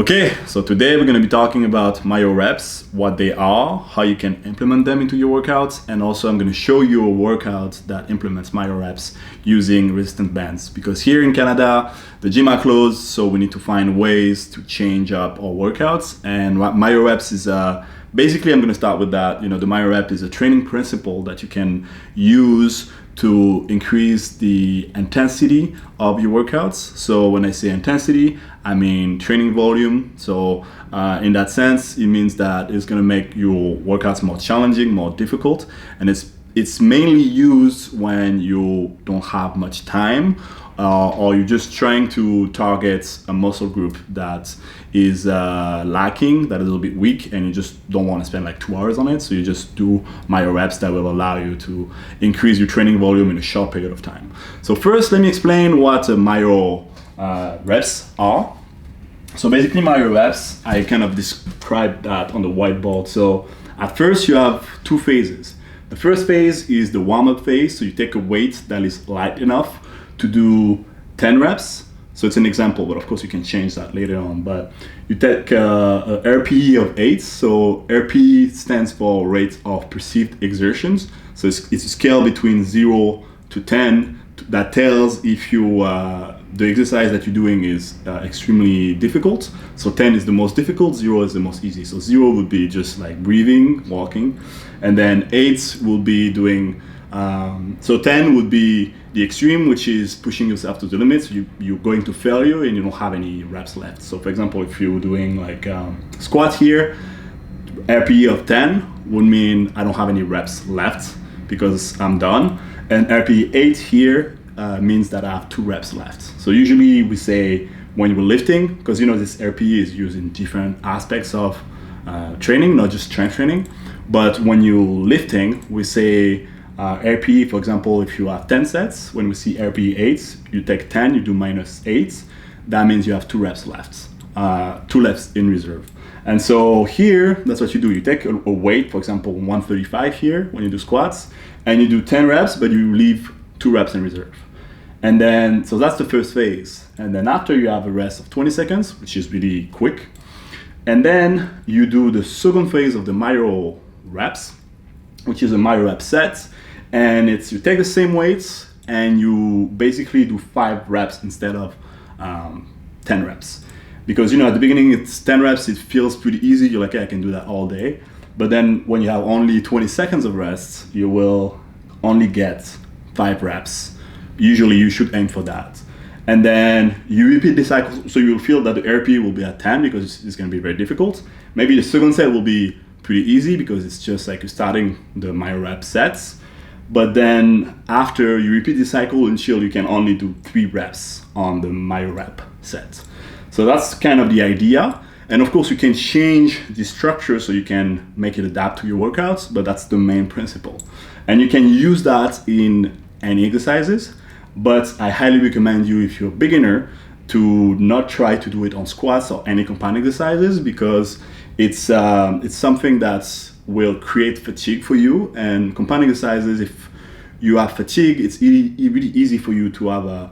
Okay, so today we're going to be talking about Myo-Reps, what they are, how you can implement them into your workouts, and also I'm going to show you a workout that implements Myo-Reps using resistant bands. Because here in Canada, the gym are closed, so we need to find ways to change up our workouts. And what Myo-Reps is, basically I'm going to start with that. You know, the Myo-Rep is a training principle that you can use to increase the intensity of your workouts. So when I say intensity, I mean training volume. So in that sense, it means that it's going to make your workouts more challenging, more difficult, and it's mainly used when you don't have much time or you're just trying to target a muscle group that is lacking, that is a little bit weak, and you just don't want to spend like 2 hours on it. So you just do Myo-Reps that will allow you to increase your training volume in a short period of time. So first, let me explain what Myo-Reps are. So basically Myo-Reps, I kind of described that on the whiteboard. So at first you have two phases. The first phase is the warm-up phase. So you take a weight that is light enough to do 10 reps. So it's an example, but of course you can change that later on. But you take a RPE of 8. So RPE stands for rate of perceived exertions. So it's a scale between 0 to 10 that tells if you the exercise that you're doing is extremely difficult. So 10 is the most difficult, 0 is the most easy. So 0 would be just like breathing, walking, and then 8 will be doing, so 10 would be the extreme, which is pushing yourself to the limits. You're going to failure and you don't have any reps left. So for example, if you're doing like squat here, RPE of 10 would mean I don't have any reps left because I'm done. And RPE 8 here means that I have 2 reps left. So usually we say when you're lifting, because you know this RPE is used in different aspects of training, not just strength training. But when you're lifting, we say RPE, for example, if you have 10 sets, when we see RPE 8, you take 10, you do -8, that means you have 2 reps left, 2 reps in reserve. And so here, that's what you do. You take a weight, for example, 135 here when you do squats, and you do 10 reps, but you leave 2 reps in reserve. And then, so that's the first phase. And then after you have a rest of 20 seconds, which is really quick. And then you do the second phase of the Myo-Reps, which is a Myo-Rep set. And it's, you take the same weights and you basically do 5 reps instead of 10 reps. Because, you know, at the beginning it's 10 reps, it feels pretty easy. You're like, yeah, I can do that all day. But then when you have only 20 seconds of rest, you will only get 5 reps. Usually you should aim for that. And then you repeat the cycle. So you'll feel that the RPE will be at 10 because it's going to be very difficult. Maybe the second set will be pretty easy because it's just like you're starting the Myo-Rep sets. But then after you repeat the cycle until you can only do 3 reps on the Myo-Rep set. So that's kind of the idea. And of course you can change the structure so you can make it adapt to your workouts, but that's the main principle. And you can use that in any exercises, but I highly recommend you, if you're a beginner, to not try to do it on squats or any compound exercises, because it's something that will create fatigue for you. And compound exercises, if you have fatigue, it's really easy for you to have a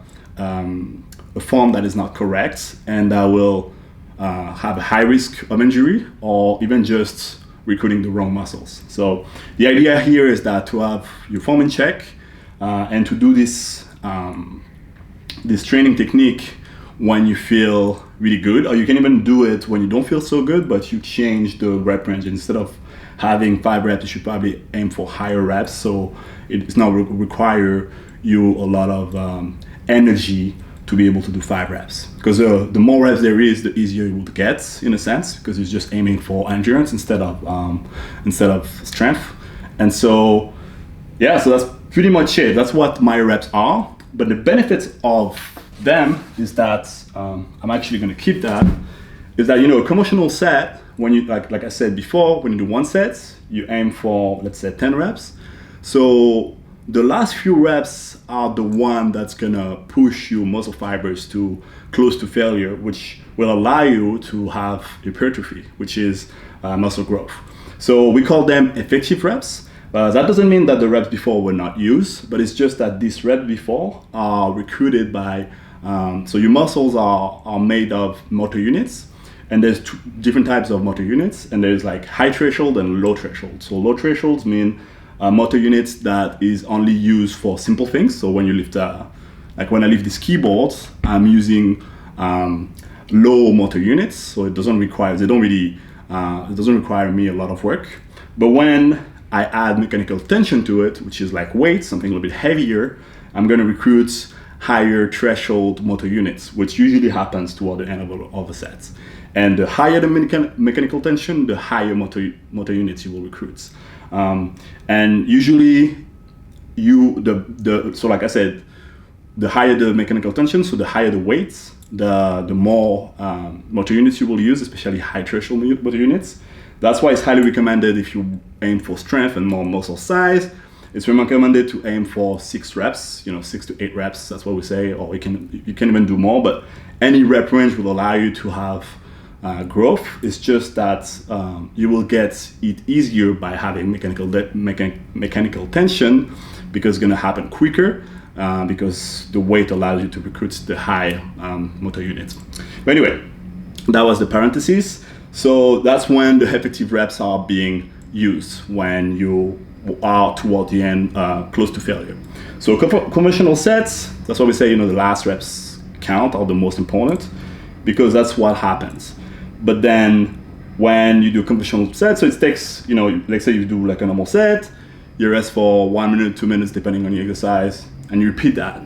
form that is not correct, and that will have a high risk of injury or even just recruiting the wrong muscles. So the idea here is that to have your form in check and to do this training technique when you feel really good, or you can even do it when you don't feel so good, but you change the rep range. Instead of having 5 reps, you should probably aim for higher reps, so it's not require you a lot of energy to be able to do 5 reps. Because the more reps there is, the easier it will get, in a sense, because it's just aiming for endurance instead of strength. And so, yeah, so that's pretty much it. That's what Myo-Reps are. But the benefits of them is that, I'm actually going to keep that, is that, you know, a conventional set, when you, like I said before, when you do 1 set, you aim for, let's say, 10 reps. So the last few reps are the one that's gonna push your muscle fibers to close to failure, which will allow you to have hypertrophy, which is muscle growth. So we call them effective reps. That doesn't mean that the reps before were not used, but it's just that these reps before are recruited by, so your muscles are made of motor units, And there's two different types of motor units, and there's like high threshold and low threshold. So low thresholds mean motor units that is only used for simple things. So when you lift, like when I lift this keyboard, I'm using low motor units, so it doesn't require, it doesn't require me a lot of work. But when I add mechanical tension to it, which is like weight, something a little bit heavier, I'm going to recruit higher threshold motor units, which usually happens toward the end of the sets. And the higher the mechanical tension, the higher motor units you will recruit. And usually, so like I said, the higher the mechanical tension, so the higher the weights, the more motor units you will use, especially high threshold motor units. That's why it's highly recommended if you aim for strength and more muscle size. It's recommended to aim for 6 reps, 6 to 8 reps. That's what we say, or you can even do more. But any rep range will allow you to have growth. It's just that you will get it easier by having mechanical tension, because it's going to happen quicker, because the weight allows you to recruit the high motor units. But anyway, that was the parentheses. So that's when the effective reps are being used, when you are toward the end, close to failure. So conventional sets, that's why we say, the last reps count are the most important, because that's what happens. But then when you do conventional sets, so it takes, let's say you do like a normal set, you rest for 1 minute, 2 minutes, depending on your exercise, and you repeat that.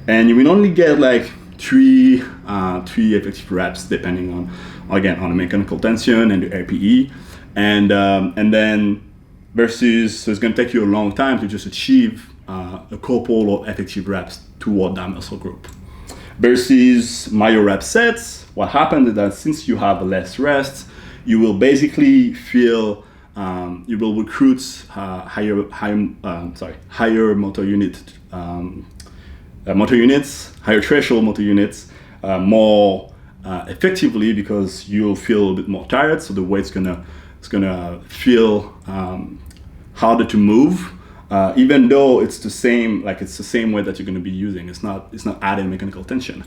And you will only get like three effective reps, depending on the mechanical tension and the RPE. And then versus, so it's going to take you a long time to just achieve a couple of effective reps toward that muscle group. Versus Myo-rep sets, what happens is that since you have less rest, you will basically feel, you will recruit higher motor units, higher threshold motor units more effectively, because you'll feel a bit more tired. So the weight's gonna feel harder to move, even though it's the same weight that you're going to be using. It's not adding mechanical tension.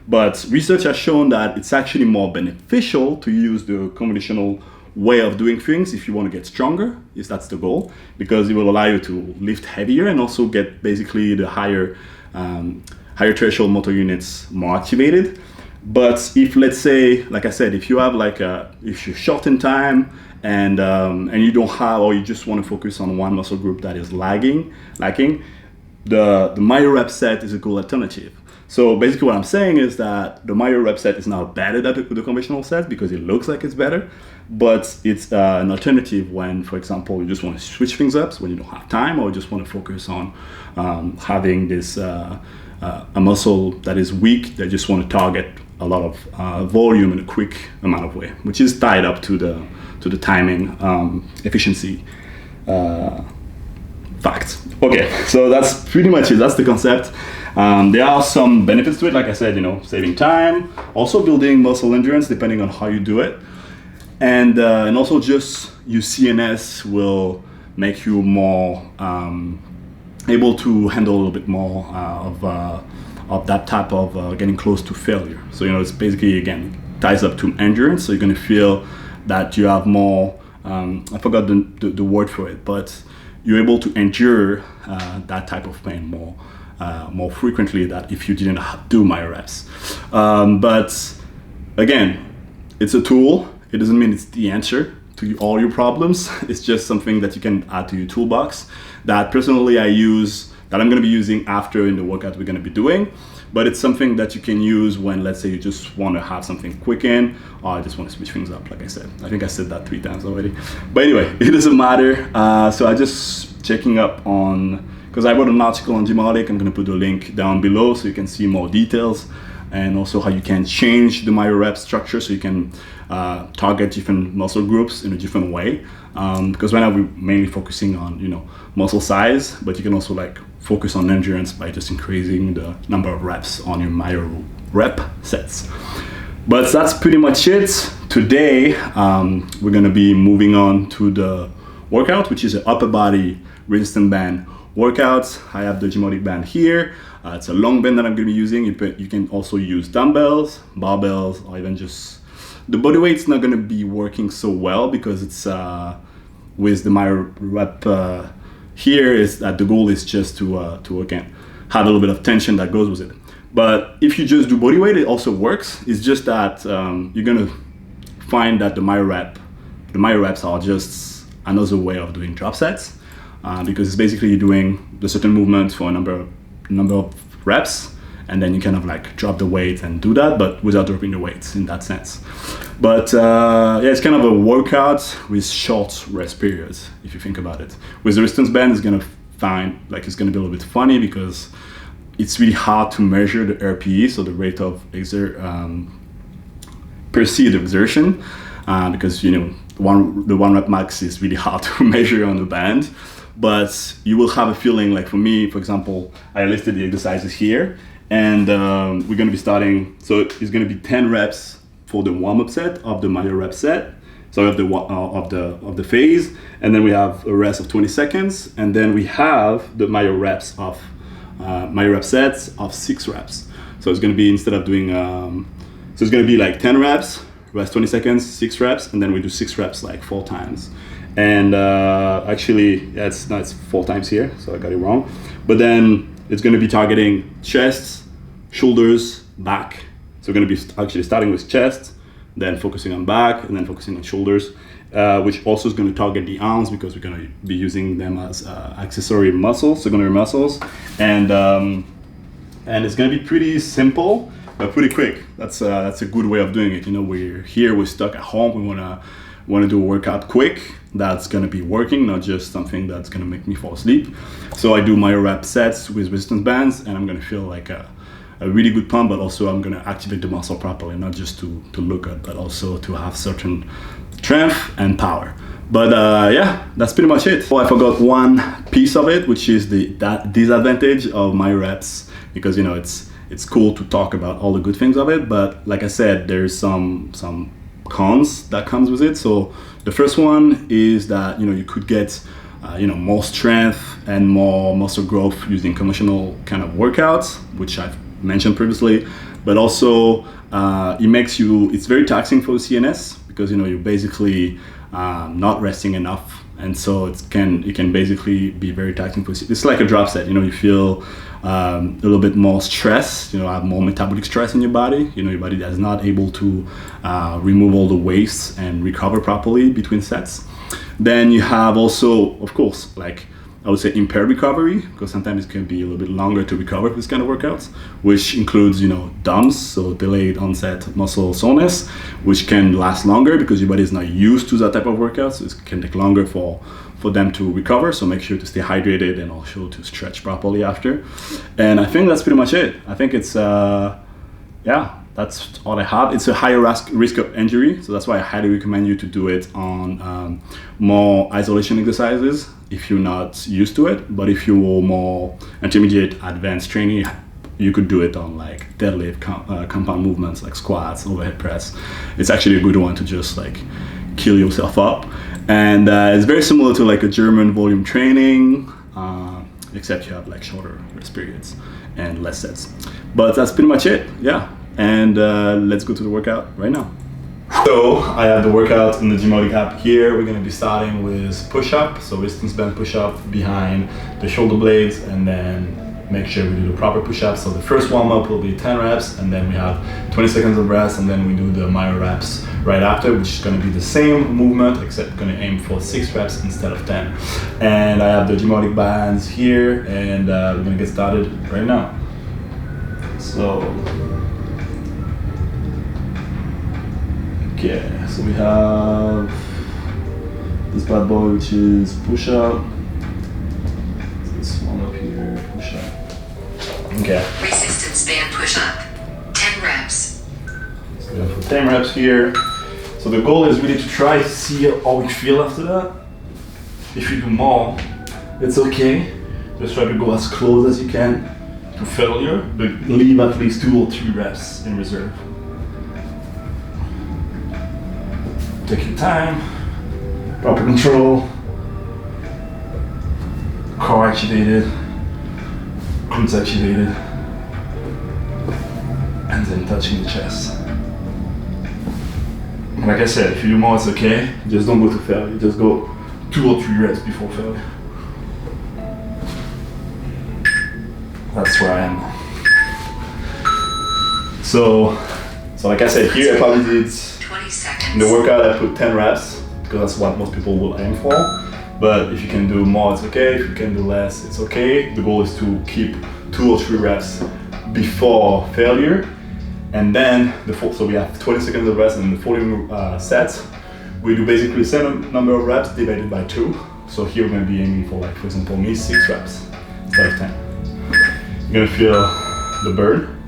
But research has shown that it's actually more beneficial to use the conventional way of doing things if you want to get stronger, if that's the goal, because it will allow you to lift heavier and also get basically the higher threshold motor units more activated. But if, let's say, like I said, if you have if you're short in time and you don't have, or you just want to focus on one muscle group that is lacking, the Myo-rep set is a good alternative. So basically what I'm saying is that the Myo-rep set is now better than the conventional set, because it looks like it's better, but it's an alternative when, for example, you just want to switch things up, so when you don't have time, or you just want to focus on having this a muscle that is weak, that just want to target a lot of volume in a quick amount of weight, which is tied up to the timing efficiency fact. Okay, so that's pretty much it. That's the concept. There are some benefits to it, like I said, saving time, also building muscle endurance depending on how you do it, and also just your CNS will make you more able to handle a little bit more of that type of getting close to failure. So it's basically, again, ties up to endurance. So you're going to feel that you have more. I forgot the word for it, but you're able to endure that type of pain more frequently than if you didn't do Myo-reps. But again, it's a tool. It doesn't mean it's the answer to all your problems. It's just something that you can add to your toolbox that personally I use, that I'm going to be using after in the workout we're going to be doing. But it's something that you can use when, let's say, you just want to have something quick in, or I just want to switch things up, like I said. I think I said that 3 times already. But anyway, it doesn't matter. So I just checking up on, because I wrote an article on Gymnastics. I'm going to put the link down below so you can see more details, and also how you can change the Myo-rep structure so you can target different muscle groups in a different way. Because right now we're mainly focusing on muscle size, but you can also focus on endurance by just increasing the number of reps on your Myo-rep sets. But that's pretty much it. Today we're going to be moving on to the workout, which is an upper body resistance band workout. I have the Gymnastics band here. It's a long band that I'm going to be using. You can also use dumbbells, barbells, or even just The body weight's not gonna be working so well because it's with the Myo-rep here is that the goal is just to again have a little bit of tension that goes with it. But if you just do body weight, it also works. It's just that you're gonna find that the Myo-reps are just another way of doing drop sets because it's basically you're doing the certain movement for a number of reps, and then you kind of like drop the weight and do that, but without dropping the weights in that sense. But yeah, it's kind of a workout with short rest periods, if you think about it. With the resistance band, it's gonna it's gonna be a little bit funny because it's really hard to measure the RPE, so the rate of perceived exertion, because the one rep max is really hard to measure on the band. But you will have a feeling, like for me, for example, I listed the exercises here, and we're going to be starting. So it's going to be 10 reps for the warm-up set of the Myo-rep set, so of the phase, and then we have a rest of 20 seconds, and then we have the Myo-rep sets of 6 reps. So it's going to be, instead of doing, so it's going to be like 10 reps, rest 20 seconds, 6 reps, and then we do 6 reps like 4 times. And actually, yeah, it's 4 times here, so I got it wrong. But then it's going to be targeting chest, shoulders, back. So we're going to be actually starting with chest, then focusing on back, and then focusing on shoulders, which also is going to target the arms because we're going to be using them as accessory muscles, secondary muscles. And it's going to be pretty simple, but pretty quick. That's a good way of doing it. We're stuck at home. We want to do a workout quick that's going to be working, not just something that's going to make me fall asleep. So I do Myo-rep sets with resistance bands, and I'm going to feel like a really good pump, but also I'm going to activate the muscle properly, not just to look good, but also to have certain strength and power. But yeah, that's pretty much it. Oh, I forgot one piece of it, which is that disadvantage of Myo-reps, because it's cool to talk about all the good things of it, but like I said, there's some cons that comes with it. So the first one is that you could get more strength and more muscle growth using conventional kind of workouts, which I've mentioned previously, but also it's very taxing for the CNS because you're basically not resting enough, and so it can basically be very taxing for it's like a drop set. You feel a little bit more stress, have more metabolic stress in your body. Your body is not able to remove all the waste and recover properly between sets. Then you have also, of course, like I would say impaired recovery, because sometimes it can be a little bit longer to recover for this kind of workouts, which includes, DOMS, so delayed onset muscle soreness, which can last longer because your body is not used to that type of workout, so it can take longer for them to recover. So make sure to stay hydrated and also to stretch properly after. And I think that's pretty much it. I think it's, that's all I have. It's a higher risk of injury, so that's why I highly recommend you to do it on more isolation exercises if you're not used to it. But if you're more intermediate advanced training, you could do it on like deadlift, compound movements like squats, overhead press. It's actually a good one to just like kill yourself up. And it's very similar to like a German volume training, except you have like shorter rest periods and less sets. But that's pretty much it, yeah. And let's go to the workout right now. So I have the workout in the Gymodic app here. We're going to be starting with push-up, so resistance band push-up behind the shoulder blades, and then make sure we do the proper push-ups. So the first warm-up will be 10 reps, and then we have 20 seconds of rest, and then we do the Myo-reps right after, which is going to be the same movement, except going to aim for 6 reps instead of 10. And I have the Gymodic bands here, and we're going to get started right now. So, okay, so we have this bad boy, which is push-up. This one up here, push-up. Okay. Resistance band push-up, 10 reps. So we have 10 reps here. So the goal is really to try to see how we feel after that. If you do more, it's okay. Just try to go as close as you can to failure, but leave at least 2 or 3 reps in reserve. Take your time, proper control, core activated, glutes activated, and then touching the chest. Like I said, if you do more, it's okay. Just don't go to failure. Just go 2 or 3 reps before failure. That's where I am. So like I said, here I probably did 20 seconds. in the workout I put 10 reps because that's what most people will aim for. But if you can do more, it's okay. If you can do less, it's okay. The goal is to keep 2 or 3 reps before failure. And then, so we have 20 seconds of rest and the 40 sets. We do basically the same number of reps divided by 2. So here we're going to be aiming for, like, for example, me, 6 reps instead of 10. You're going to feel the burn.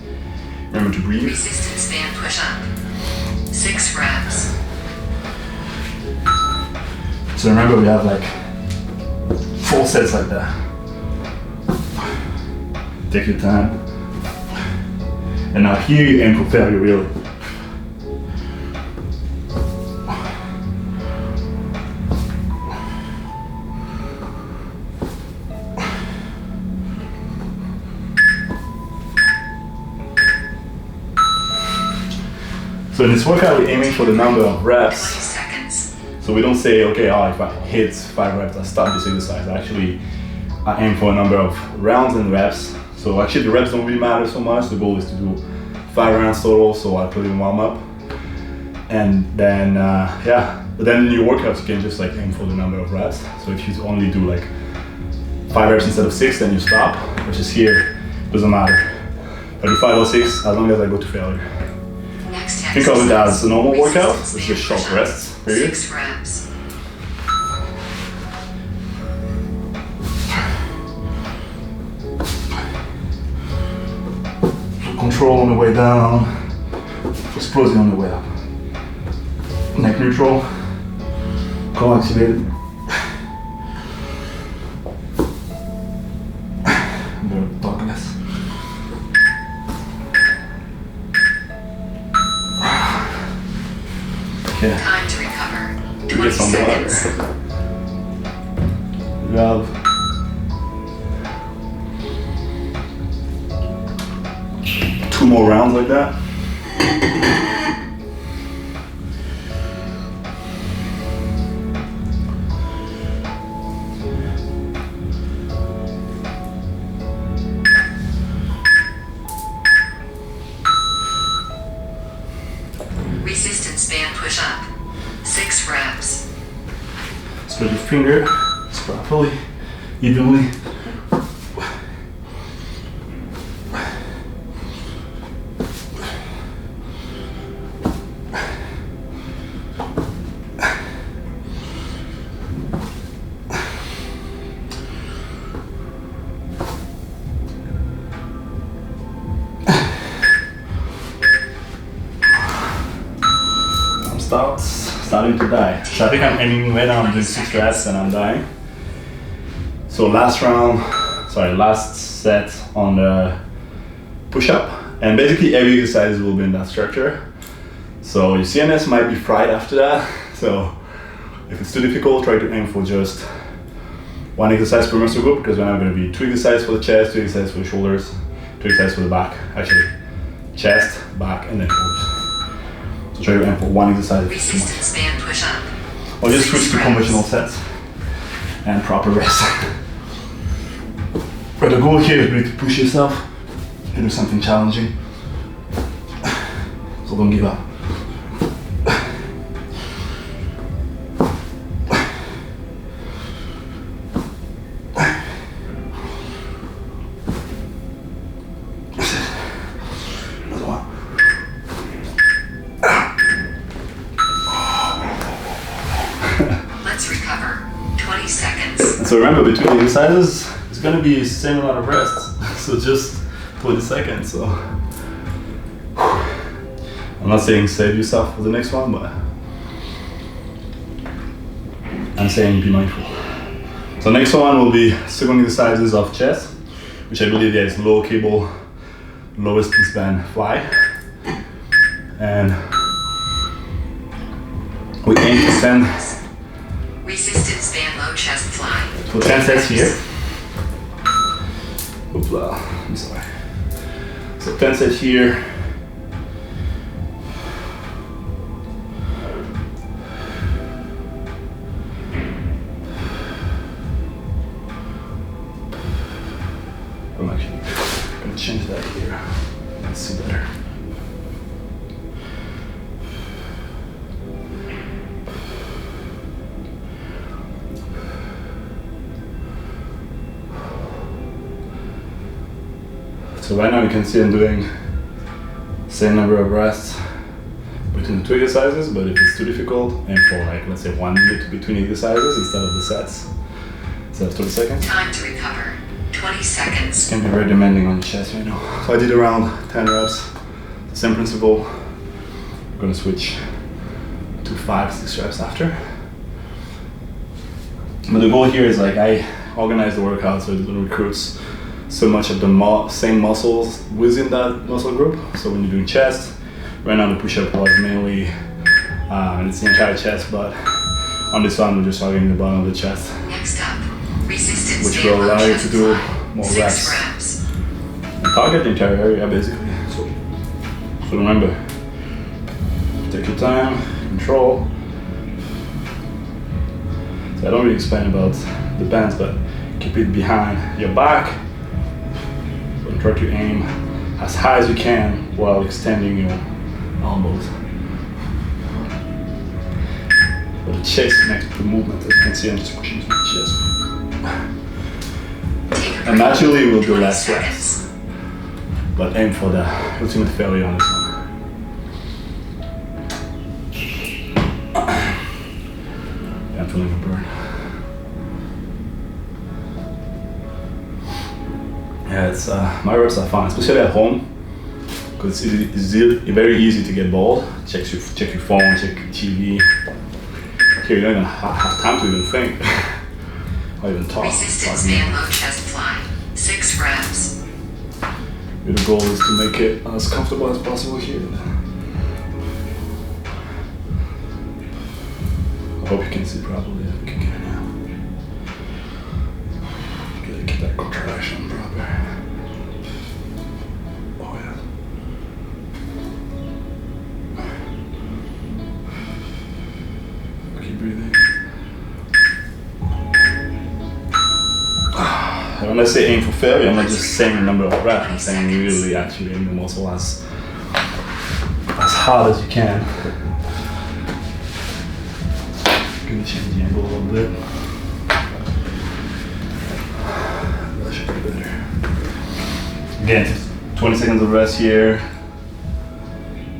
Remember to breathe. Resistance band push-up. 6 reps. So remember, we have like 4 sets like that. Take your time. And now here you aim for failure, really. So in this workout, we're aiming for the number of 20 reps. seconds. So we don't say, okay, if I hit 5 reps, I stop this exercise. Actually, I aim for a number of rounds and reps. So actually the reps don't really matter so much. The goal is to do 5 rounds total, so I put in warm up. And then, but then in your workouts, you can just like aim for the number of reps. So if you only do like 5 reps instead of 6, then you stop, which is here, doesn't matter. If I do 5 or 6, as long as I go to failure. Next Think of it as a normal workout, Resistance it's band just short push-up. rests, period. 6 reps. Control on the way down, explosive on the way up. Neck neutral, core activated. The darkness. Okay, Time to recover. we 20 get some water. seconds. We have 2 more rounds like that. Resistance band push-up. 6 reps. Spread your finger properly, evenly. Starting to die. So I think I'm aiming right now, I'm doing 6 reps and I'm dying. So last set on the push-up. And basically every exercise will be in that structure. So your CNS might be fried after that. So if it's too difficult, try to aim for just 1 exercise per muscle group, because we're now going to be 2 exercises for the chest, 2 exercises for the shoulders, 2 exercises for the back. Actually, chest, back, and then shoulders. So try to aim for 1 exercise if it's too much. Resistance band push-up. Or just switch to conventional sets and proper rest. But the goal here is really to push yourself and do something challenging. So don't give up. Let's recover. 20 seconds. And so remember, between the exercises, it's going to be the same amount of rests. So just 20 seconds. So I'm not saying save yourself for the next one, but I'm saying be mindful. So next one will be second exercises of chest, which I believe is low cable, low resistance band fly. And we aim for 10. Resistance band low chest fly. So 10 sets here. Oopla, I'm sorry. So 10 sets here. I'm actually going to change that here. Let's see better. So right now you can see I'm doing same number of rests between the two exercises, but if it's too difficult, aim for like, let's say 1 minute between exercises instead of the sets. Instead of 30 seconds. Time to recover. 20 seconds. This can be very demanding on the chest right now. So I did around 10 reps. Same principle. I'm gonna switch to 5-6 reps after. But the goal here is like I organize the workout so it recruits so much of the same muscles within that muscle group. So when you're doing chest, right now the push-up was mainly, and it's the entire chest, but on this one we're just targeting the bottom of the chest. Next up, resistance which will allow you to do more 6 reps. And target the entire area basically. So remember, take your time, control. So I don't really explain about the bands, but keep it behind your back. So try to aim as high as you can while extending your elbows. But the chest makes the movement, as you can see I'm just pushing my chest. And naturally we'll do less reps, but aim for the ultimate failure on this one. Yeah, I'm feeling a burn. Yeah, it's my reps are fun, especially at home, because it's very easy to get bored. Check your phone, check your TV. Here you don't even have time to even think or even talk. Resistance band low chest fly. 6 reps. The goal is to make it as comfortable as possible here. I hope you can see properly. I think you can now. Gotta keep that contraction proper. Oh yeah. Keep breathing. When I say aim for failure, I'm not just saying the number of reps, I'm saying really actually aim the muscle as hard as you can. Gonna change the angle a little bit. That should be better. Again, 20 seconds of rest here.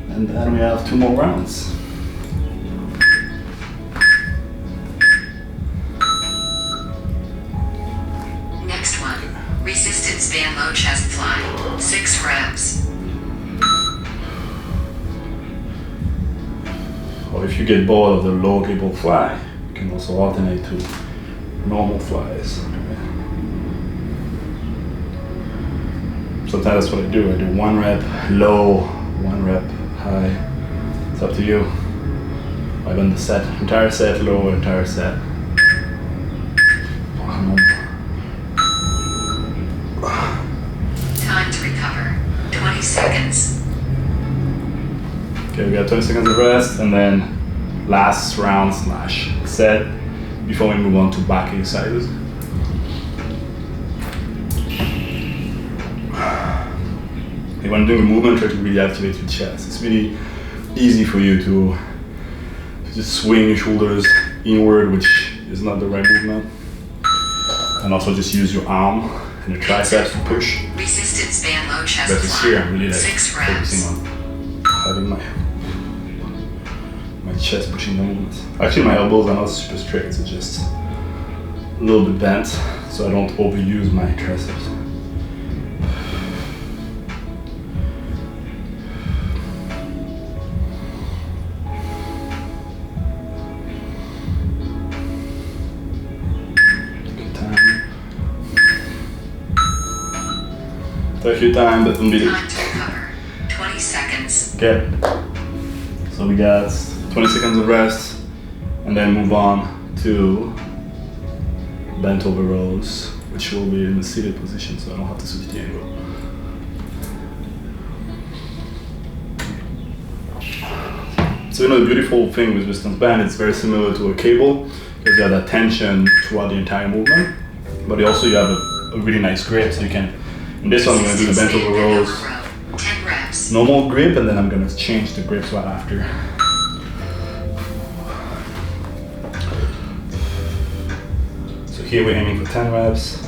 And then we have 2 more rounds. Next one, resistance band low chest fly. 6 reps. Or if you get bored of the low cable fly, you can also alternate to normal flies. Sometimes that's what I do. I do 1 rep low, 1 rep high. It's up to you. I've done the set, entire set low, entire set. Time to recover. 20 seconds. Okay, we got 20 seconds of rest, and then last round / set before we move on to back exercises. Okay, when doing a movement, try to really activate your chest. It's really easy for you to just swing your shoulders inward, which is not the right movement. And also just use your arm and your triceps to push. Resistance band low chest But this here, I'm really like 6 reps. focusing on having my chest pushing the movement. Actually, my elbows are not super straight, it's just a little bit bent, so I don't overuse my triceps. Take your time, but don't be Time to recover. 20 seconds. Okay. So we got 20 seconds of rest, and then move on to bent over rows, which will be in the seated position, so I don't have to switch the angle. So the beautiful thing with resistance band, it's very similar to a cable, because you have that tension throughout the entire movement, but also you have a really nice grip, so you can In this one, I'm going to do the bent over rows, 10 reps. normal grip, and then I'm going to change the grips right after. So here we're aiming for 10 reps.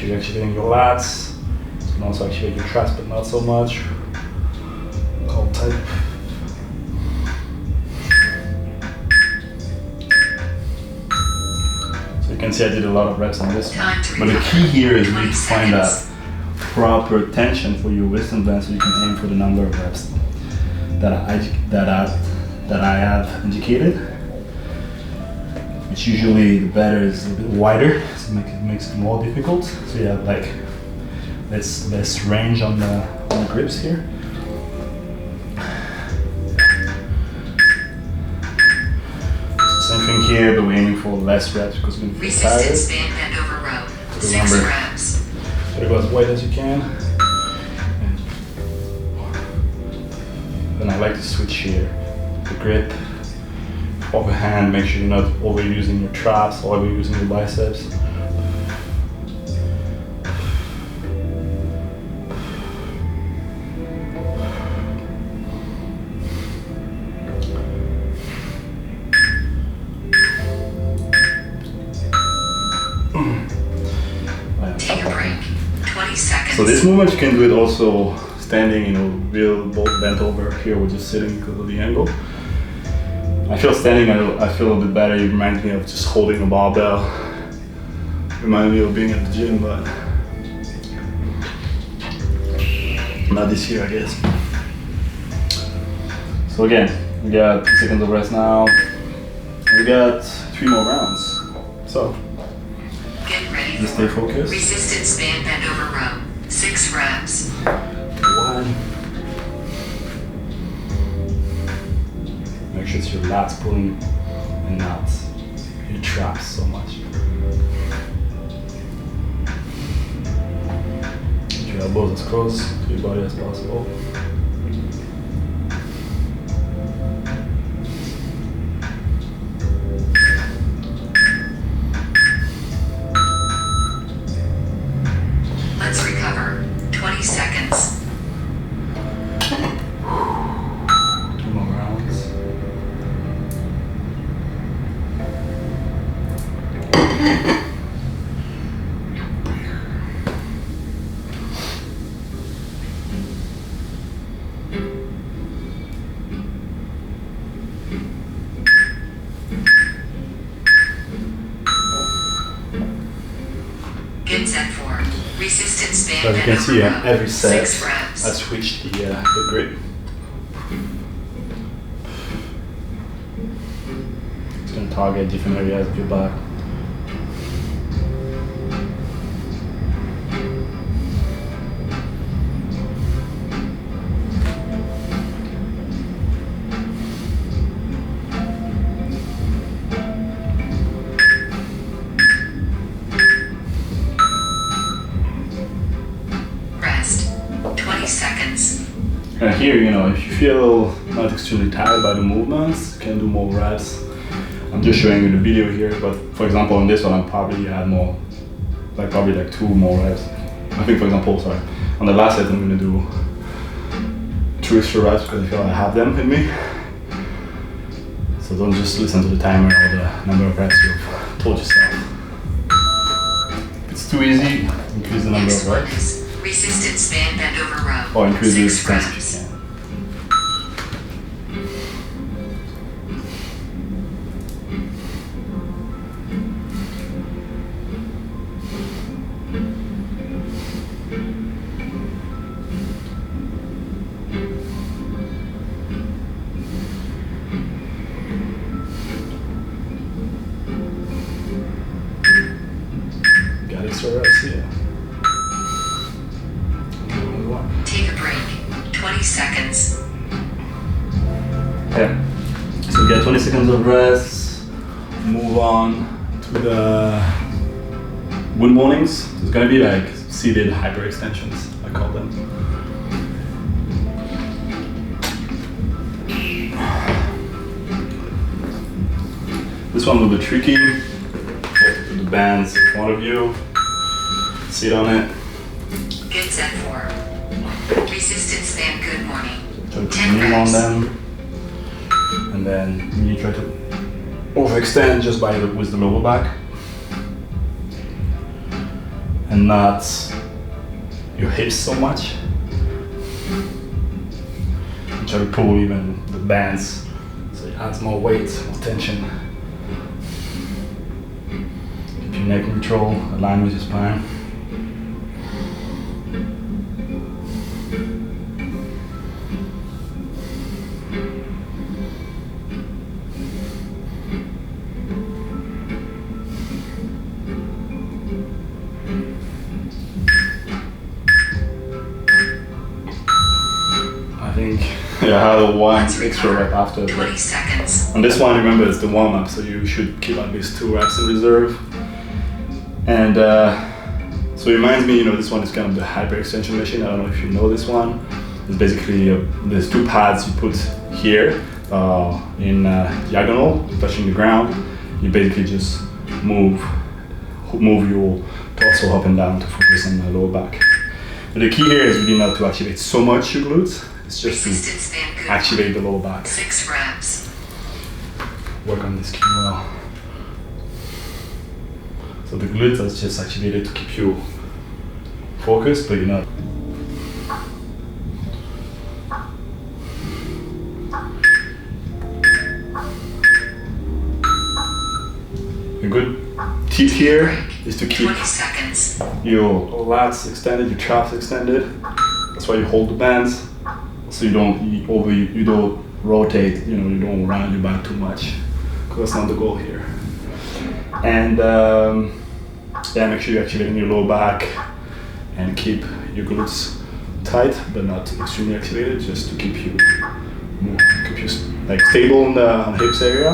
You're activating your lats. You can also activate your traps, but not so much. Hold tight. So you can see I did a lot of reps on this one. But the key here is really to find that proper tension for your resistance band, so you can aim for the number of reps that I have indicated. Which usually the better is a bit wider, so it makes it more difficult. So you have like less range on the grips here. Same thing here, but we're aiming for less reps because we're going to feel tired. Resistance band bend over row, 6 Remember, reps. try to go as wide as you can. Then I like to switch here, the grip. Overhand, make sure you're not overusing your traps or overusing your biceps. Take a break. 20 seconds. So this movement you can do it also standing, real both bent over. Here we're just sitting because of the angle. I feel standing, I feel a bit better. It reminds me of just holding a barbell. Reminds me of being at the gym, but not this year, I guess. So again, we got 2 seconds of rest now. We got 3 more rounds. So Get ready just stay focused. resistance band bend over row, 6 reps. 1. Make sure it's your lats pulling and not your traps so much. Get your elbows as close to your body as possible. Let's recover. 20 seconds. 2 more rounds. Get set for resistance band So as you bend can over see, row, every set 6 reps. I switched the grip. It's going to target different areas of your back. Rest. 20 seconds. And here, if you feel not extremely tired by the movements, you can do more reps. I'm just showing you the video here, but for example, on this one, I'll probably add more, probably 2 more reps. I think, for example, on the last set, I'm going to do 2 extra reps because I feel I have them in me. So don't just listen to the timer or the number of reps you've told yourself. If it's too easy, increase the number Next of one reps. is resistance band bend over row, Or increase the 6 resistance reps. if you can. Got extra reps here. Take a break. 20 seconds. Yeah. So So get 20 seconds of rest, move on to the good mornings. So it's gonna be like seated hyperextensions, I call them. This one will be tricky. You have to put the bands in front of you, sit on it. Good set 4. Resistance band good morning. Try to 10 lean on reps. them. And then you try to overextend just with the lower back. And not your hips so much. And try to pull even the bands so it adds more weight, more tension. Keep your neck neutral, align with your spine. Yeah, I had one extra rep after. 20 seconds. And this one, remember, it's the warm-up, so you should keep at least 2 reps in reserve. And so it reminds me, this one is kind of the hyperextension machine. I don't know if you know this one. It's basically, there's 2 pads you put here in diagonal, touching the ground. You basically just move your torso up and down to focus on the lower back. But the key here is really not to activate so much your glutes. It's just to activate the lower back. 6 reps. Work on this key well. So the glutes are just activated to keep you focused, but you're not. A good tip here is to keep 20 seconds. your lats extended, your traps extended. That's why you hold the bands. So you don't rotate, you don't round your back too much, because that's not the goal here. And yeah, make sure you're activating your lower back and keep your glutes tight, but not extremely activated, just to keep you like stable in the hips area,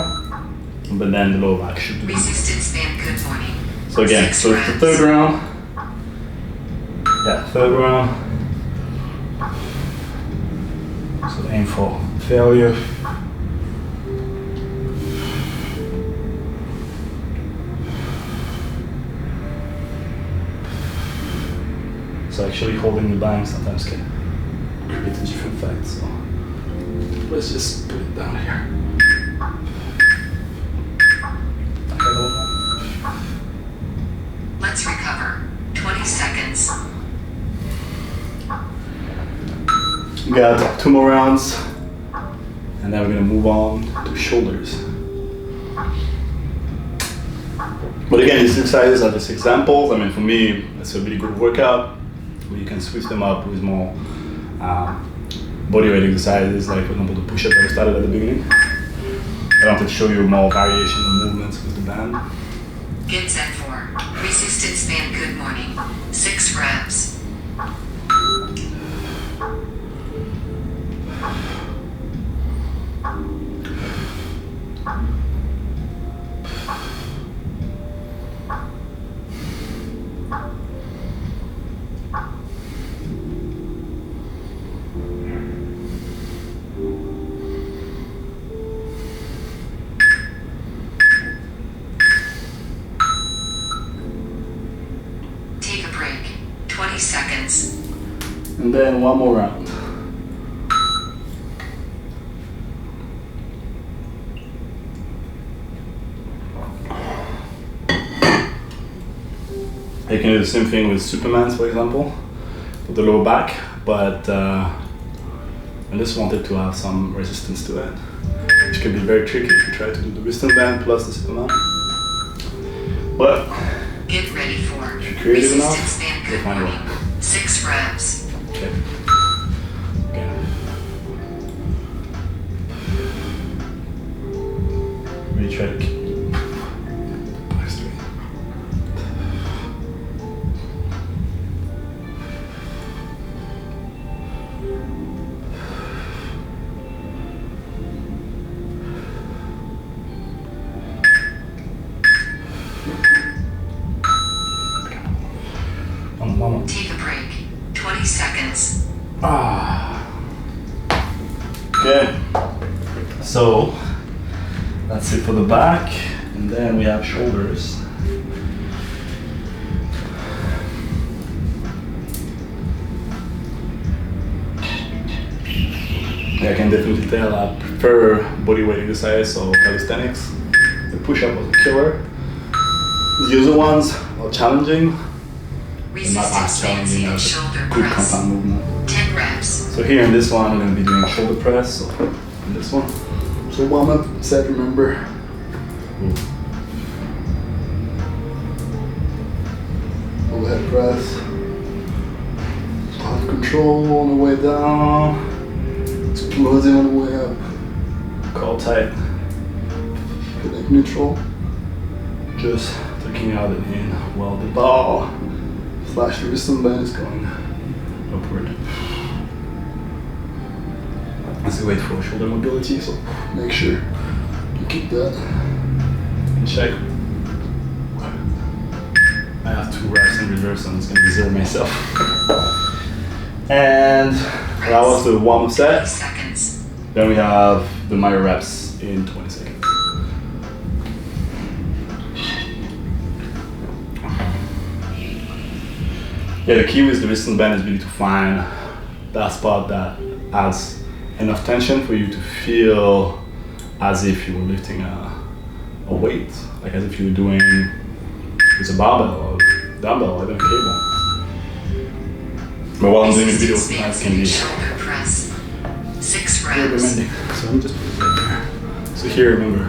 but then the lower back should be. Resistance band good morning. So again, so it's the third round. Yeah, third round. So aim for failure. So actually holding the band sometimes can create a different effect. So let's just put it down here. Let's recover. 20 seconds. We got 2 more rounds, and then we're gonna move on to shoulders. But again, these exercises are just examples. I mean, for me, it's a really good workout where you can switch them up with more bodyweight exercises, like for example the push-up that we started at the beginning. I wanted to show you more variation of movements with the band. Get set 4. Resistance band good morning. 6 reps. Take a break. 20 seconds. And then 1 more round. You can do the same thing with Supermans, for example, with the lower back, but I just wanted to have some resistance to it, which can be very tricky if you try to do the resistance band plus the Superman. But Get ready for if you're creative enough, resistance band you'll good find a way. morning. 6 reps. Okay. Again. Really try to keep the back straight. Okay, so that's it for the back, and then we have shoulders. Yeah, I can definitely tell I prefer bodyweight exercise, so calisthenics. The push-up was a killer. The other ones are challenging. They're not as challenging as a good compound movement. 10 reps. So here in this one, I'm going to be doing shoulder press. So in this one. So warm up set, remember. Overhead press. Have control on the way down. Exploding on the way up. Core tight. Connect neutral. Just taking out and in while the bar / the resistance band is going upward. As we wait for shoulder mobility, so make sure you keep that in check. I have 2 reps in reverse, and it's going to be 0 myself. And that was the warm-up set. Seconds. Then we have the Myo-Reps in 20 seconds. Yeah, the key with the resistance band is really to find that spot that adds enough tension for you to feel as if you were lifting a weight, like as if you were doing with a barbell or dumbbell or even a cable. But while I'm doing the video, sometimes it can be shoulder press. 6 very reps. demanding. So let me just put it right there. So here, remember,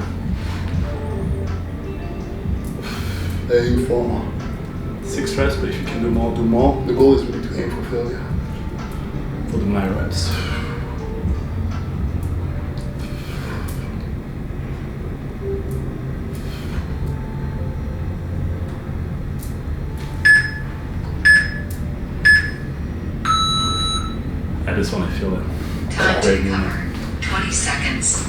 aim for 6 reps, but if you can do more, do more. The goal is really to aim for failure for the Myo-Reps. I just want to feel it. Time to recover. 20 seconds.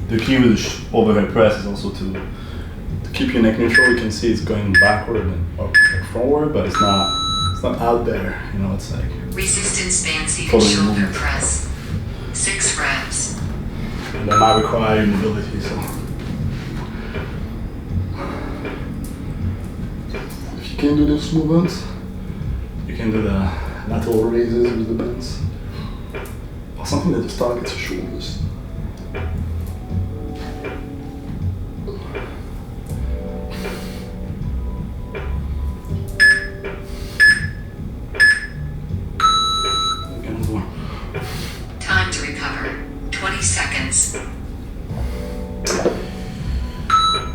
The key with the overhead press is also to keep your neck neutral. You can see it's going backward and up and forward, but it's not out there. You know, it's like Resistance band seated Totally shoulder movement. press. 6 reps. and that might require mobility. So if you can do those movements, you can do the lateral raises with the bends, or something that just targets your shoulders. Time to recover. 20 seconds.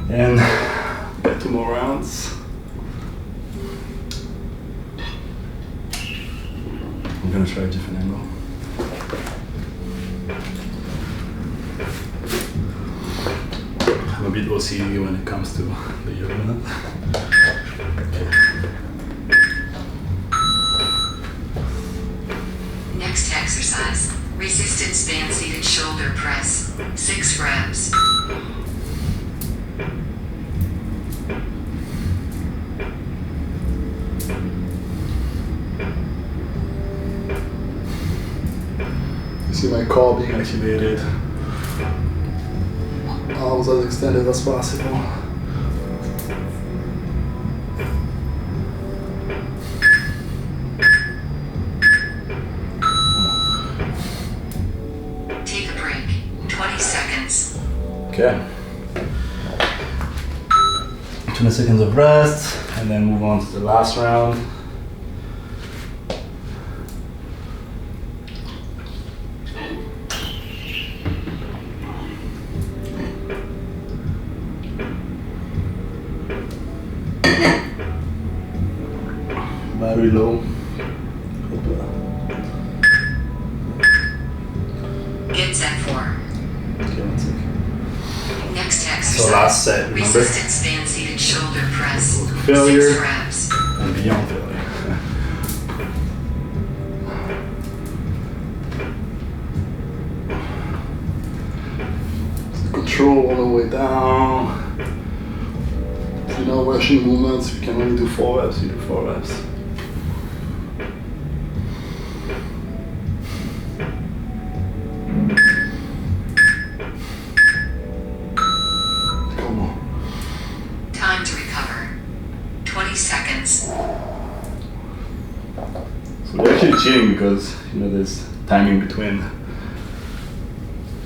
And get 2 more rounds. I'm gonna try a different angle. I'm a bit OCD when it comes to the yoga mat. Okay. Next exercise. Resistance band seated shoulder press. 6 reps. You see my core being activated. Arms as extended as possible. Take a break. 20 seconds. Okay. 20 seconds of rest, and then move on to the last round. Very low. Get set for. Okay, 1 second. Next exercise. So last set, remember? Resistance band seated shoulder press. Go to failure. 6 reps. And beyond failure. control all the way down. If you're not rushing movements, if you can only do 4 reps, you do 4 reps. Come on. Time to recover. 20 seconds. So we're actually cheating because there's timing between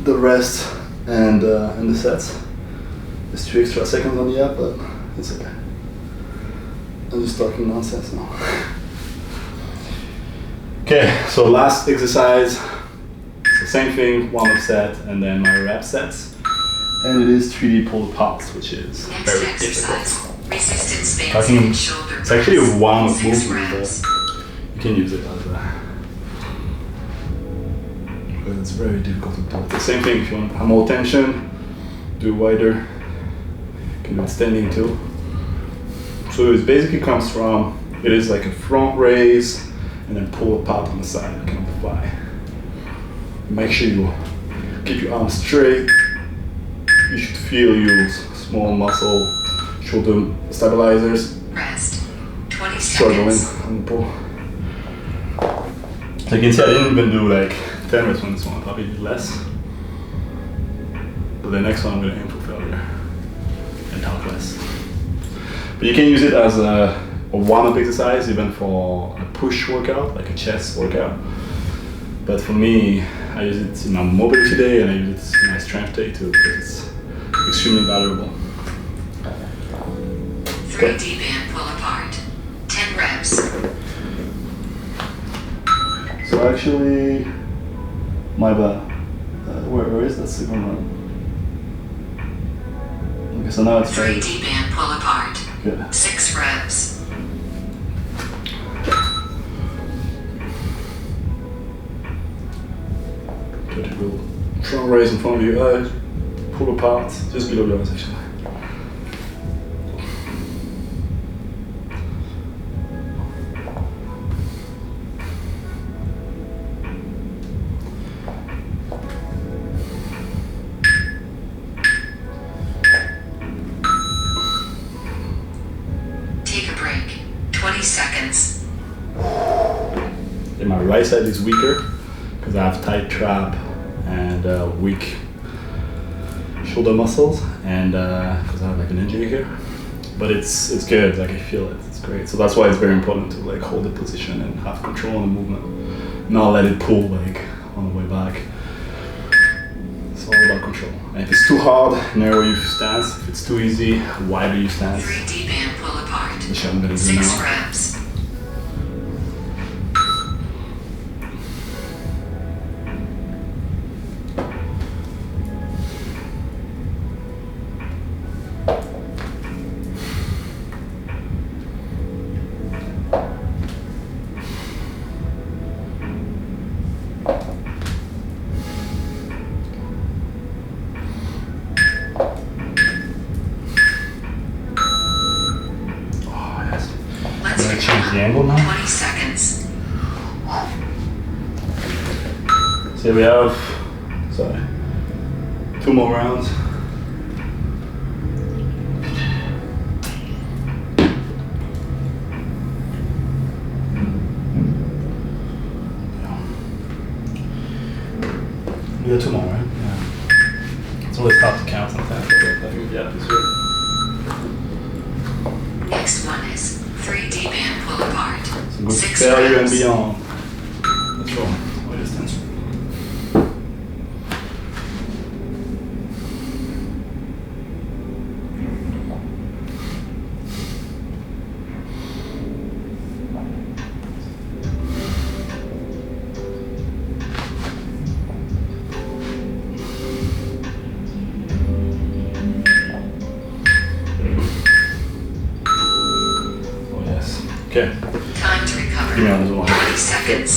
the rest and the sets. There's 2 extra seconds on the app, but it's okay. I'm just talking nonsense now. Okay, so last exercise. So same thing, warm-up set, and then my rep sets. And it is 3D pull aparts, which is very difficult. Resistance bands and shoulder It's actually a warm-up 6 movement, reps. but you can use it as a. But it's very difficult to do. It's the same thing if you want to have more tension, do it wider. You can do it standing too. So it basically comes from, it is like a front raise and then pull apart on the side, kind of fly. Make sure you keep your arms straight. You should feel your small muscle shoulder stabilizers Rest. 20 struggling seconds. on the pull. So you can see I didn't even do like 10 reps on this one, I probably did less. But the next one I'm going to aim for failure and talk less. But you can use it as a warm-up exercise, even for a push workout, like a chest workout. But for me, I use it in my mobility day and I use it in my strength day too, because it's extremely valuable. 3D band pull apart. 10 reps. So actually, my bad. Where is that second one? Okay, so now it's 3D band pull apart. Okay. 6 reps. Vertical front raise in front of your eyes, pull apart, just below your eyes actually. Take a break. 20 seconds. And my right side is weaker because I have tight trap and weak shoulder muscles, and because I have like an injury here. But it's good, like I feel it, it's great. So that's why it's very important to like hold the position and have control on the movement, not let it pull like on the way back. It's all about control. And if it's too hard, narrow your stance. If it's too easy, widen your stance. 3D band pull apart. Which I'm gonna do 6 now. reps. Let's Can I change the angle now? 20 seconds. So we have, 2 more rounds. We got 2 more, right? Yeah. It's always tough to count sometimes, but I think, yeah, it's good. Next one is 3D band pull apart. So good 6 failure and reps. beyond. Let's roll. What is tension? Oh yes. Okay. Time to recover. Give me another one. 20 seconds.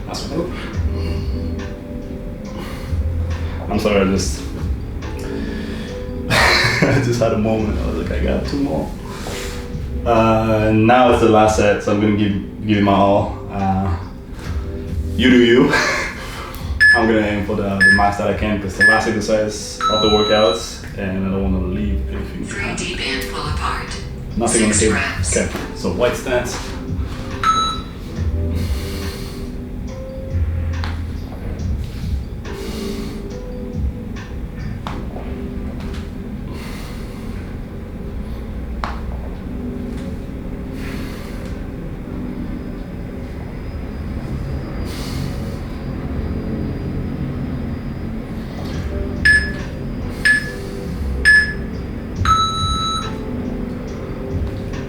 Last one. I'm sorry, I just had a moment. I was like, I got 2 more. Now it's the last set, so I'm gonna give it my all. You do you. I'm gonna aim for the max that I can because the last exercise of the workouts, and I don't want to leave anything behind. 3D band pull apart. Nothing on the 6 table. reps. Okay, so wide stance.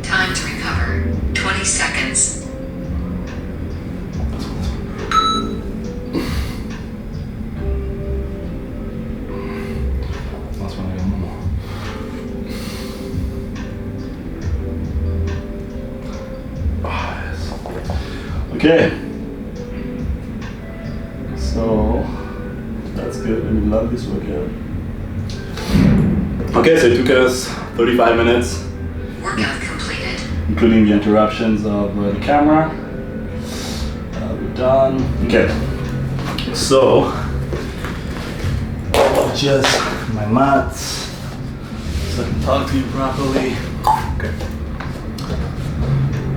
Time to recover. 20 seconds. Last one, I got one more. Okay. So that's good. I love this workout. Okay, so it took us 35 minutes, Workout completed. including the interruptions of the camera. We're done. Okay. So I'll adjust my mats so I can talk to you properly. Okay.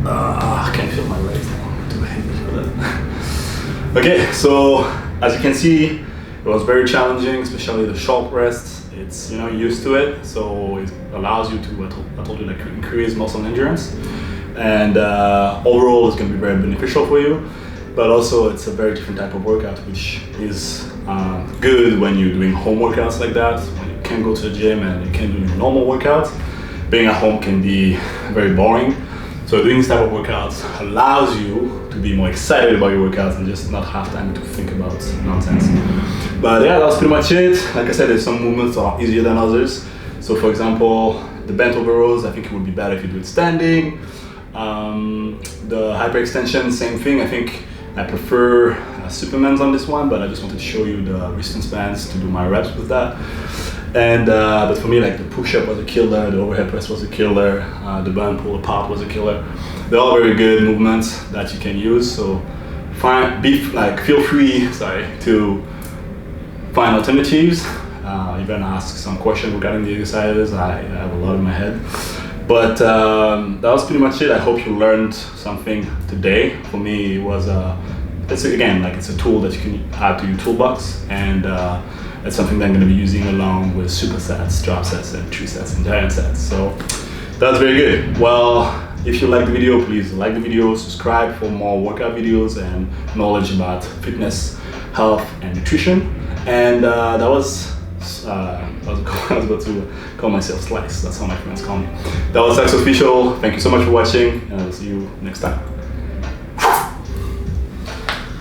I can't feel my legs now. I'm too heavy for that. Okay, so as you can see, it was very challenging, especially the short rests. It's used to it, so it allows you to, I told you, like increase muscle endurance, and overall it's going to be very beneficial for you. But also it's a very different type of workout, which is good when you're doing home workouts like that, when you can't go to the gym and you can't do your normal workouts. Being at home can be very boring. So doing this type of workouts allows you to be more excited about your workouts and just not have time to think about nonsense. But yeah, that was pretty much it. Like I said, there's some movements that are easier than others. So for example, the bent over rows, I think it would be better if you do it standing. The hyperextension, same thing. I think I prefer Superman's on this one, but I just wanted to show you the resistance bands to do my reps with that. And but for me, like the push-up was a killer, the overhead press was a killer, the band pull apart was a killer. They're all very good movements that you can use. So feel free, to find alternatives. Even ask some questions regarding the exercises. I have a lot in my head. But that was pretty much it. I hope you learned something today. For me, it was it's a tool that you can add to your toolbox, and it's something that I'm going to be using along with supersets, drop sets, and tree sets, and giant sets. So that's very good. Well, if you like the video, please like the video, subscribe for more workout videos and knowledge about fitness, health, and nutrition. And that was I was about to call myself Slice. That's how my friends call me. That was Sax Official. Thank you so much for watching, and I'll see you next time.